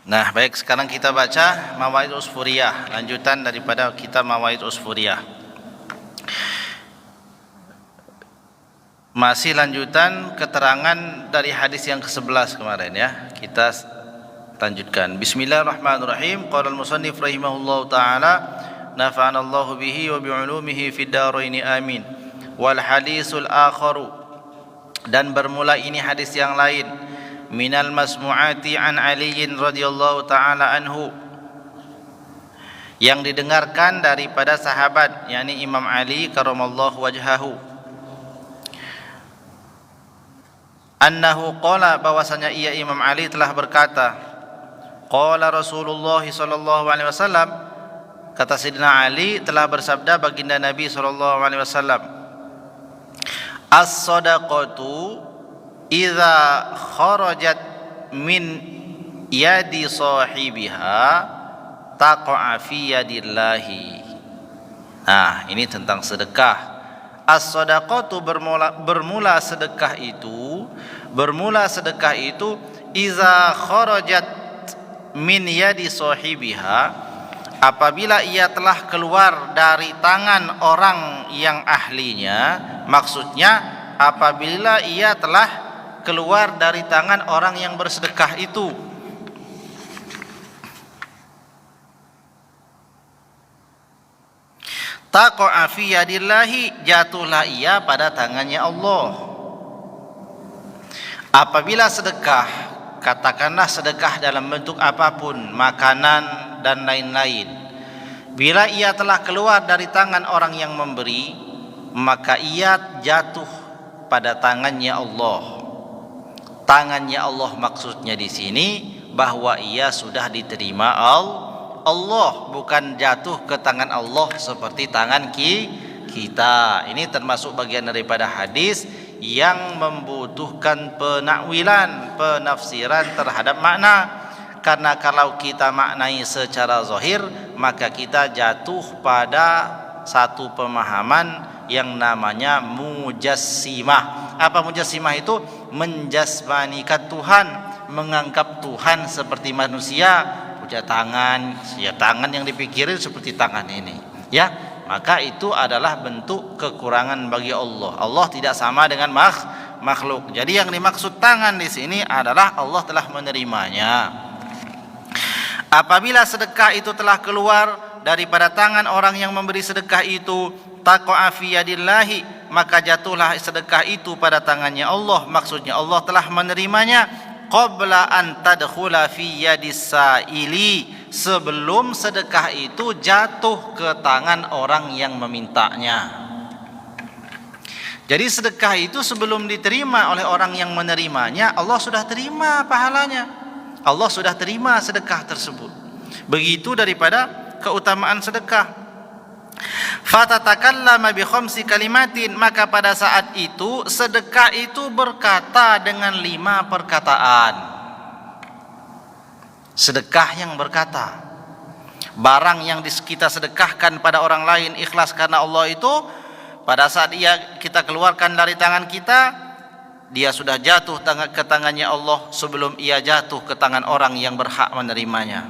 Nah, baik, sekarang kita baca Mawaid Usfuriyah, lanjutan daripada kitab Mawaid Usfuriyah. Masih lanjutan keterangan dari hadis yang ke-11 kemarin ya. Kita lanjutkan. Bismillahirrahmanirrahim. Qala al-musannif rahimahullahu taala, nafa'anallahu bihi wa bi'ulumihi fid dharain amin. Wal hadisul akharu, dan bermula ini hadis yang lain, minal masmu'ati an Aliin radhiyallahu taala anhu, yang didengarkan daripada sahabat, yakni Imam Ali karamallahu wajhahu, annahu qala, bahwasanya ia Imam Ali telah berkata, qala Rasulullah sallallahu alaihi wasallam, kata Sayyidina Ali telah bersabda baginda Nabi sallallahu alaihi wasallam, as-sadaqatu idza kharajat min yadi sahibiha taqa'a fi yadillahi. Nah, ini tentang sedekah. As-sadaqatu, bermula sedekah itu iza kharajat min yadi sahibiha, apabila ia telah keluar dari tangan orang yang ahlinya. Maksudnya apabila ia telah keluar dari tangan orang yang bersedekah itu. Taqa'a fi yadillahi, jatuhlah ia pada tangannya Allah. Apabila sedekah, katakanlah sedekah dalam bentuk apapun, makanan dan lain-lain, bila ia telah keluar dari tangan orang yang memberi, maka ia jatuh pada tangannya Allah. Tangannya Allah maksudnya di sini bahwa ia sudah diterima Allah, bukan jatuh ke tangan Allah seperti tangan kita. Ini termasuk bagian daripada hadis yang membutuhkan penakwilan, penafsiran terhadap makna. Karena kalau kita maknai secara zahir, maka kita jatuh pada satu pemahaman yang namanya mujassimah. Apa mujassimah itu? Menjasmanikan Tuhan, menganggap Tuhan seperti manusia, punya tangan, ya tangan yang dipikirin seperti tangan ini, ya. Maka itu adalah bentuk kekurangan bagi Allah. Allah tidak sama dengan makhluk. Jadi yang dimaksud tangan di sini adalah Allah telah menerimanya. Apabila sedekah itu telah keluar daripada tangan orang yang memberi sedekah itu, taqa'a fi yadillahi, maka jatuhlah sedekah itu pada tangannya Allah. Maksudnya Allah telah menerimanya qabla an tadkhula fi yadis sa'ili, sebelum sedekah itu jatuh ke tangan orang yang memintanya. Jadi sedekah itu sebelum diterima oleh orang yang menerimanya, Allah sudah terima pahalanya. Allah sudah terima sedekah tersebut. Begitu daripada keutamaan sedekah. Fatatakallama bi khamsi kalimatin, maka pada saat itu sedekah itu berkata dengan 5 perkataan. Sedekah yang berkata, barang yang kita sedekahkan pada orang lain ikhlas karena Allah itu, pada saat kita keluarkan dari tangan kita, dia sudah jatuh ke tangannya Allah sebelum ia jatuh ke tangan orang yang berhak menerimanya.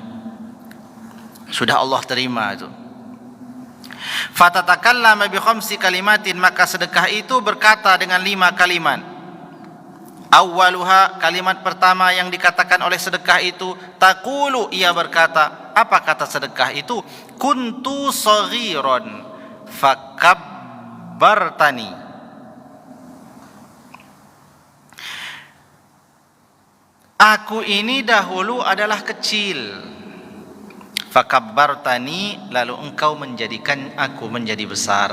Sudah Allah terima itu. Fatatakallama bi khamsi kalimatin, maka sedekah itu berkata dengan 5 kalimat. Awwaluha, kalimat pertama yang dikatakan oleh sedekah itu, taqulu, ia berkata. Apa kata sedekah itu? Kuntu saghiran fakabbartani. Aku ini dahulu adalah kecil. Fakabbartani, lalu engkau menjadikan aku menjadi besar.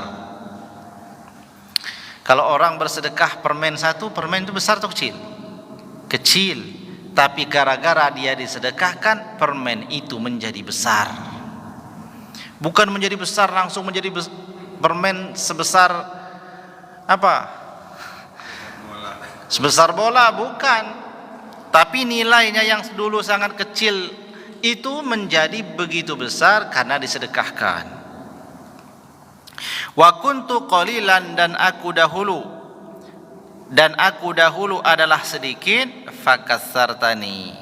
Kalau orang bersedekah permen 1, permen itu besar atau kecil? Kecil. Tapi gara-gara dia disedekahkan, permen itu menjadi besar. Bukan menjadi besar langsung menjadi permen sebesar apa? Sebesar bola, bukan. Tapi nilainya yang dulu sangat kecil itu menjadi begitu besar karena disedekahkan. Wa kuntu qalilan, dan aku dahulu adalah sedikit, fakassartani,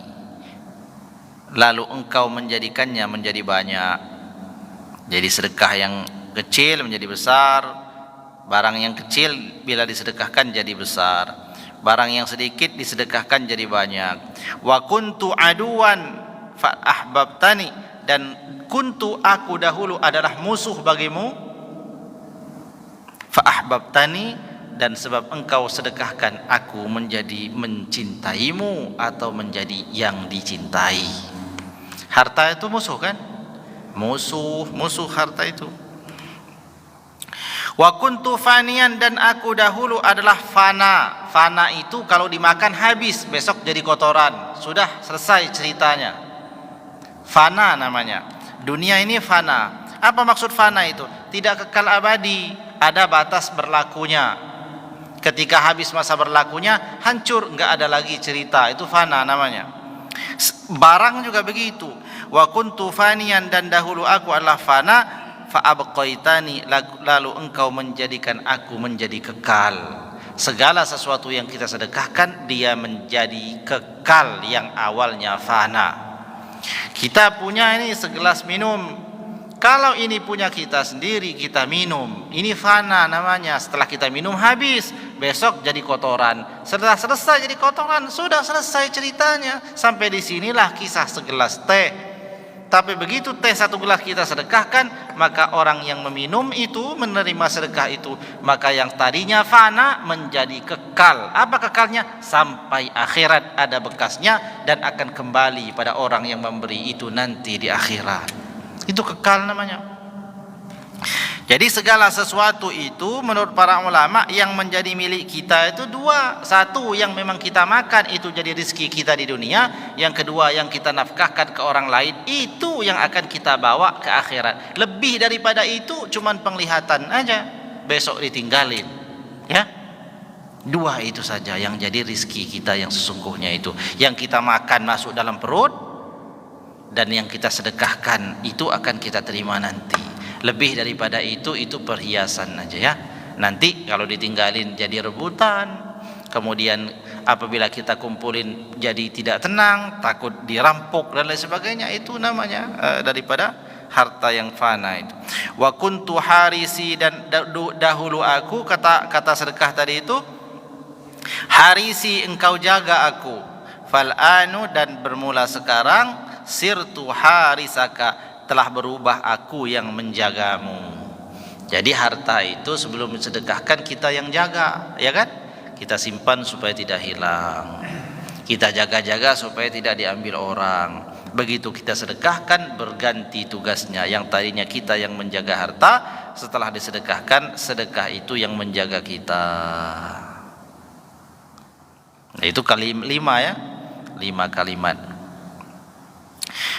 lalu engkau menjadikannya menjadi banyak. Jadi sedekah yang kecil menjadi besar, barang yang kecil bila disedekahkan jadi besar, barang yang sedikit disedekahkan jadi banyak. Wa kuntu aduwan fa ahbabtani, dan kuntu aku dahulu adalah musuh bagimu, fa ahbabtani, dan sebab engkau sedekahkan aku menjadi mencintaimu atau menjadi yang dicintai. Harta itu musuh kan? Musuh harta itu. Wa kuntu fanian, dan aku dahulu adalah fana. Fana itu kalau dimakan habis, besok jadi kotoran. Sudah selesai ceritanya. Fana namanya. Dunia ini fana. Apa maksud fana itu? Tidak kekal abadi, ada batas berlakunya. Ketika habis masa berlakunya, hancur, enggak ada lagi cerita. Itu fana namanya. Barang juga begitu. Wa kuntu fanian, dan dahulu aku adalah fana, fa abqaitani, lalu engkau menjadikan aku menjadi kekal. Segala sesuatu yang kita sedekahkan dia menjadi kekal yang awalnya fana. Kita punya ini segelas minum, kalau ini punya kita sendiri kita minum, ini fana namanya. Setelah kita minum habis, besok jadi kotoran. Setelah selesai jadi kotoran, sudah selesai ceritanya. Sampai disinilah kisah segelas teh. Tapi begitu teh satu gelas kita sedekahkan, maka orang yang meminum itu menerima sedekah itu, maka yang tadinya fana menjadi kekal. Apa kekalnya? Sampai akhirat ada bekasnya dan akan kembali pada orang yang memberi itu nanti di akhirat. Itu kekal namanya. Jadi segala sesuatu itu menurut para ulama yang menjadi milik kita itu dua. Satu, yang memang kita makan itu jadi rezeki kita di dunia. Yang kedua, yang kita nafkahkan ke orang lain, itu yang akan kita bawa ke akhirat. Lebih daripada itu cuman penglihatan aja, besok ditinggalin. Ya, dua itu saja yang jadi rezeki kita yang sesungguhnya itu. Yang kita makan masuk dalam perut, dan yang kita sedekahkan itu akan kita terima nanti. Lebih daripada itu perhiasan aja ya. Nanti kalau ditinggalin jadi rebutan. Kemudian apabila kita kumpulin jadi tidak tenang, takut dirampok dan lain sebagainya. Itu namanya daripada harta yang fana itu. Wa kuntu harisi, dan dahulu aku, kata sedekah tadi itu, harisi engkau jaga aku. Fal'anu, dan bermula sekarang, sirtu harisaka, telah berubah aku yang menjagamu. Jadi harta itu sebelum disedekahkan kita yang jaga, ya kan? Kita simpan supaya tidak hilang, kita jaga-jaga supaya tidak diambil orang. Begitu kita sedekahkan, berganti tugasnya. Yang tadinya kita yang menjaga harta, setelah disedekahkan, sedekah itu yang menjaga kita. Nah, itu lima ya, 5 kalimat.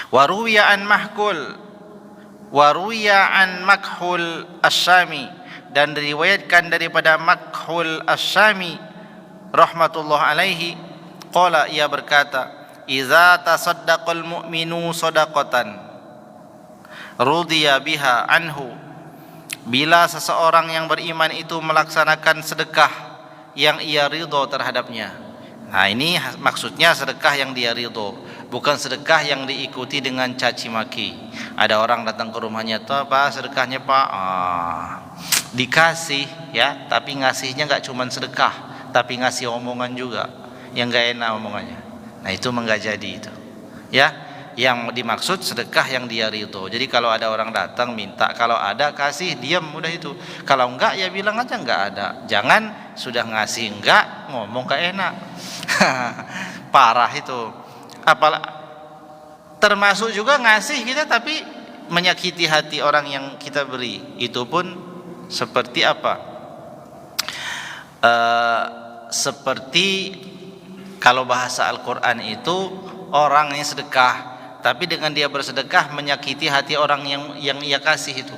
Waruya an Makhul Asyami, dan diriwayatkan daripada Makhul Asyami rahmatullah alaihi, qala, ia berkata, iza tasaddaqal mu'minu sadaqatan rudiya biha anhu, bila seseorang yang beriman itu melaksanakan sedekah yang ia ridho terhadapnya. Nah, ini maksudnya sedekah yang dia ridho, bukan sedekah yang diikuti dengan caci maki. Ada orang datang ke rumahnya, tuh Pak, sedekahnya Pak, dikasih ya, tapi ngasihnya nggak cuma sedekah, tapi ngasih omongan juga yang nggak enak omongannya. Nah, itu nggak jadi itu ya. Yang dimaksud sedekah yang dia ridho. Jadi kalau ada orang datang minta, kalau ada kasih, diam, udah itu. Kalau enggak ya bilang aja enggak ada. Jangan sudah ngasih enggak ngomong gak enak. Parah itu. Termasuk juga ngasih kita tapi menyakiti hati orang yang kita beri. Itu pun seperti apa? Seperti kalau bahasa Al-Quran itu, orang yang sedekah tapi dengan dia bersedekah menyakiti hati orang yang ia kasih, itu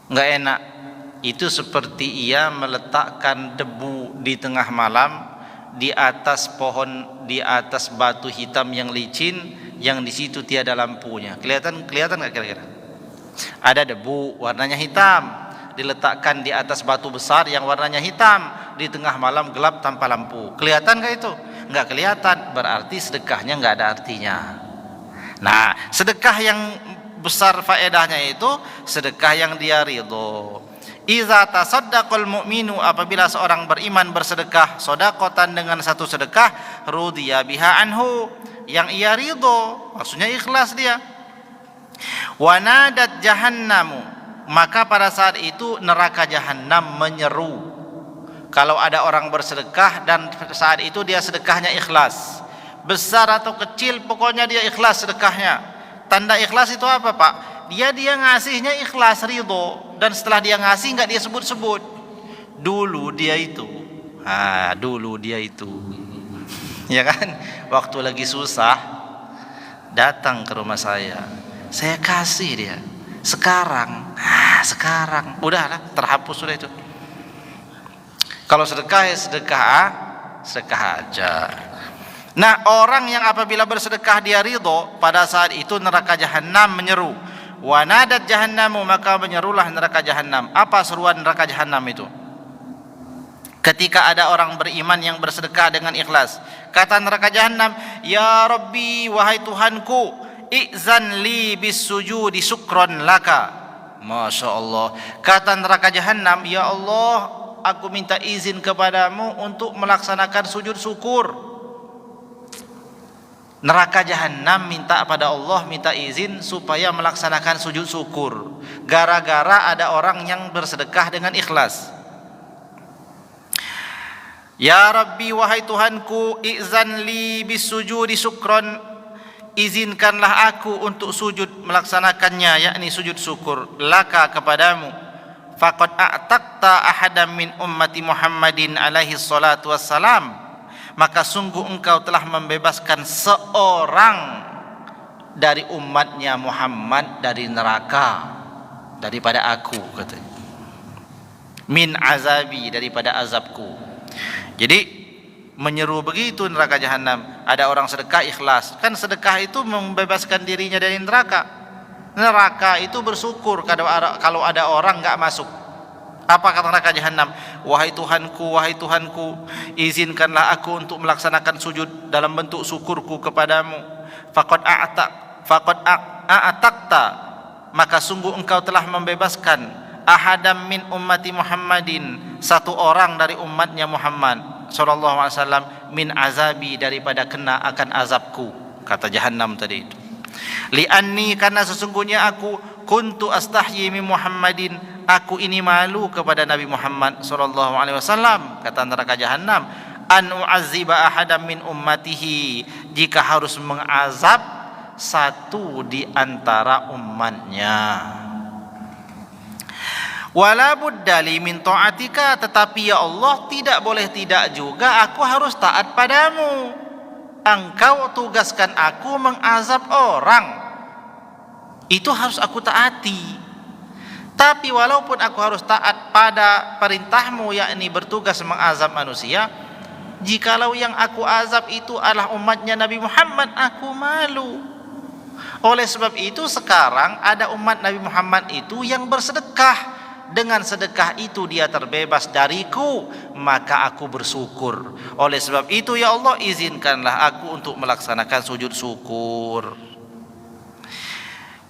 enggak enak. Itu seperti ia meletakkan debu di tengah malam di atas pohon, di atas batu hitam yang licin, yang di situ tiada lampunya. Kelihatan enggak kira-kira? Ada debu warnanya hitam diletakkan di atas batu besar yang warnanya hitam di tengah malam gelap tanpa lampu. Kelihatan enggak itu? Enggak kelihatan. Berarti sedekahnya enggak ada artinya. Nah, sedekah yang besar faedahnya itu sedekah yang dia ridho. Iza tasaddaqal mu'minu, apabila seorang beriman bersedekah sedekatan dengan satu sedekah, rudhiya biha anhu, yang ia ridho, maksudnya ikhlas dia. Wa nadat jahannamu, maka pada saat itu neraka jahanam menyeru. Kalau ada orang bersedekah dan saat itu dia sedekahnya ikhlas, besar atau kecil pokoknya dia ikhlas sedekahnya. Tanda ikhlas itu apa, Pak? Dia ngasihnya ikhlas, ridho, dan setelah dia ngasih nggak dia sebut-sebut dulu dia itu, ya kan? Waktu lagi susah datang ke rumah saya kasih dia. Sekarang udahlah, terhapus sudah itu. Kalau sedekah ya sedekah aja. Nah, orang yang apabila bersedekah dia ridho, pada saat itu neraka jahanam menyeru. Wa nadat jahannamu, maka menyerulah neraka jahanam. Apa seruan neraka jahanam itu? Ketika ada orang beriman yang bersedekah dengan ikhlas, kata neraka jahanam, ya Rabbi, wahai Tuhanku, i'zan li bis sujudi syukron laka. Masya Allah. Kata neraka jahanam, ya Allah, aku minta izin kepadamu untuk melaksanakan sujud syukur. Neraka jahanam minta pada Allah, minta izin supaya melaksanakan sujud syukur gara-gara ada orang yang bersedekah dengan ikhlas. Ya Rabbi, wahai Tuhanku, i'zan li bis sujudi syukron, izinkanlah aku untuk sujud melaksanakannya, yakni sujud syukur laka, kepadamu. Faqad a'taqta ahadam min ummati Muhammadin alaihi salatu wassalam, maka sungguh engkau telah membebaskan seorang dari umatnya Muhammad dari neraka, daripada aku, katanya. Min azabi, daripada azabku. Jadi menyeru begitu neraka jahanam. Ada orang sedekah ikhlas, kan sedekah itu membebaskan dirinya dari neraka. Neraka itu bersyukur kalau ada orang enggak masuk. Apa kata neraka jahanam? Wahai Tuhanku, izinkanlah aku untuk melaksanakan sujud dalam bentuk syukurku kepadamu. Faqad a'taqta, maka sungguh engkau telah membebaskan ahadam min ummati Muhammadin, satu orang dari umatnya Muhammad sallallahu alaihi wasallam, min azabi, daripada kena akan azabku, kata jahanam tadi itu. Li'anni, karena sesungguhnya aku, kuntu astahyi min Muhammadin, aku ini malu kepada Nabi Muhammad sallallahu alaihi wasallam, kata neraka jahanam, an u'azziba ahadam min ummatihi, jika harus mengazab satu di antara umatnya. Wala buddali min ta'atika, tetapi ya Allah, tidak boleh tidak juga aku harus taat padamu. Engkau tugaskan aku mengazab orang, itu harus aku taati. Tapi walaupun aku harus taat pada perintahmu, yakni bertugas mengazab manusia, jikalau yang aku azab itu adalah umatnya Nabi Muhammad, aku malu. Oleh sebab itu sekarang ada umat Nabi Muhammad itu yang bersedekah. Dengan sedekah itu dia terbebas dariku, maka aku bersyukur. Oleh sebab itu ya Allah, izinkanlah aku untuk melaksanakan sujud syukur.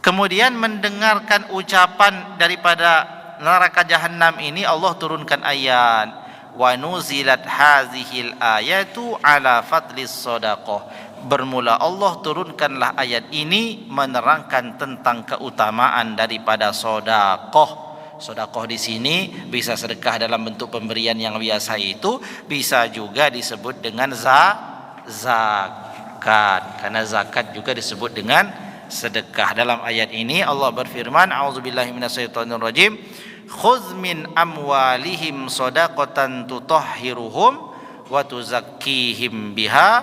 Kemudian mendengarkan ucapan daripada neraka jahanam ini, Allah turunkan ayat, wa nuzilat hazihil ayatu ala fadlis sadaqah. Bermula Allah turunkanlah ayat ini menerangkan tentang keutamaan daripada sedekah. Sedekah di sini bisa sedekah dalam bentuk pemberian yang biasa itu, bisa juga disebut dengan zakat, karena zakat juga disebut dengan sedekah. Dalam ayat ini Allah berfirman, a'udzubillahi minasyaitonirrajim, khudz min amwalihim shadaqatan tutahhiruhum wa tuzakkihim biha